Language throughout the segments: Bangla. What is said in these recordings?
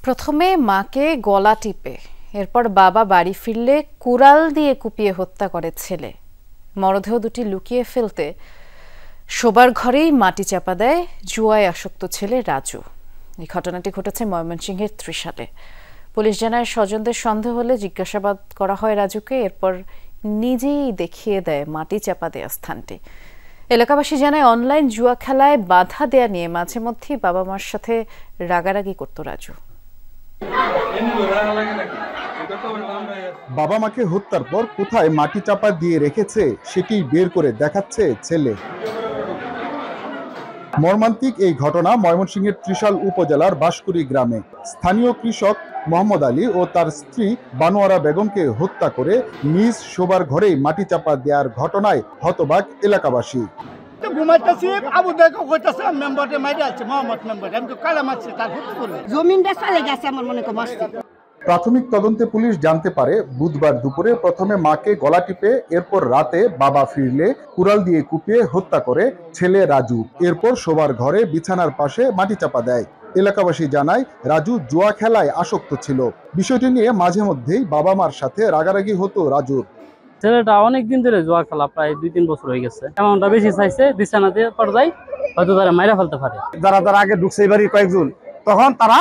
প্রথমে মাকে গলা টিপে এরপর বাবা বাড়ি ফিরলে কুড়াল দিয়ে কুপিয়ে হত্যা করে ছেলে। মরদেহ দুটি লুকিয়ে ফেলতে শোবার ঘরেই মাটি চাপা দেয় জুয়ায় আসক্ত ছেলে রাজু। এই ঘটনাটি ঘটেছে ময়মনসিংহের ত্রিশালে। পুলিশ জানায় স্বজনদের সন্দেহ হলে জিজ্ঞাসাবাদ করা হয় রাজুকে, এরপর নিজেই দেখিয়ে দেয় মাটি চাপা দেয়া স্থানটি। এলাকাবাসী জানায় অনলাইন জুয়া খেলায় বাধা দেয়া নিয়ে মাঝে মধ্যেই বাবা মার সাথে রাগারাগি করত রাজু। বাবা মাকে হত্যার পর কোথায় মাটি চাপা দিয়ে রেখেছে সেটি বের করে দেখাচ্ছে ছেলে। মর্মান্তিক এই ঘটনা ময়মনসিংহের ত্রিশাল উপজেলার বাঁশকুড়ি গ্রামে। স্থানীয় কৃষক মোহাম্মদ আলী ও তার স্ত্রী বানোয়ারা বেগমকে হত্যা করে নিজ শোবার ঘরেই মাটি চাপা দেওয়ার ঘটনায় হতবাক এলাকাবাসী। প্রাথমিক তদন্তে পুলিশ জানতে পারে বুধবার দুপুরে প্রথমে মাকে গলা টিপে এরপর রাতে বাবা ফিরলে কুড়াল দিয়ে কুপিয়ে হত্যা করে ছেলে রাজু। এরপর শোবার ঘরে বিছানার পাশে মাটি চাপা দেয়। এলাকাবাসী জানায় রাজু জুয়া খেলায় আসক্ত ছিল। বিষয়টি নিয়ে মাঝে মধ্যেই বাবা মার সাথে রাগারাগি হতো রাজুর। ছেলেটা অনেকদিন ধরে জুয়া খেলা, প্রায় 2-3 বছর হয়ে গেছে। এমনটা বেশি চাইছে, বিছানাতে পর্যায়ে হয়তো তারা মাইরা ফেলতে পারে। যারা আগে ঢুকছে এই বাড়ি কয়েকজন, তখন তারা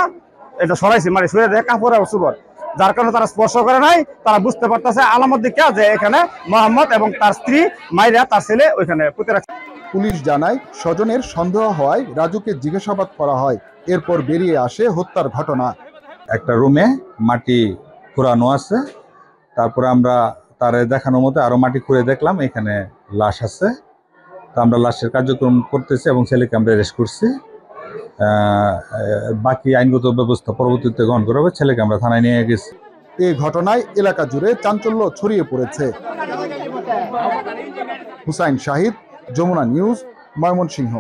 এটা সরাইছে, মানে শুয়ে দেয় কাপড় সুবর, যার কারণে তারা স্পর্শ করে নাই। তারা বুঝতে পারতেছে আলামত দিকে যে এখানে মোহাম্মদ এবং তার স্ত্রী মাইরা তার ছেলে ওইখানে পুঁতে রাখছে। পুলিশ জানায় স্বজনের সন্দেহ হওয়ায় রাজুকে জিজ্ঞাসাবাদ করা হয়, এরপর বেরিয়ে আসে হত্যার ঘটনা। একটা রুমে মাটি খুঁড়ানো আছে, তারপরে আমরা তার দেখানোর মতো আরো মাটি খুঁড়ে দেখলাম এখানে লাশ আছে। তো আমরা লাশের কার্যক্রম করতেছি এবং ছেলেকে আমরা অ্যারেস্ট করছি। বাকি আইনগত ব্যবস্থা পরবর্তীতে গ্রহণ করা হবে। ছেলেকে আমরা থানায় নিয়ে গেছি। এই ঘটনায় এলাকা জুড়ে চাঞ্চল্য ছড়িয়ে পড়েছে। হুসাইন শাহিদ, যমুনা নিউজ, ময়মনসিংহ।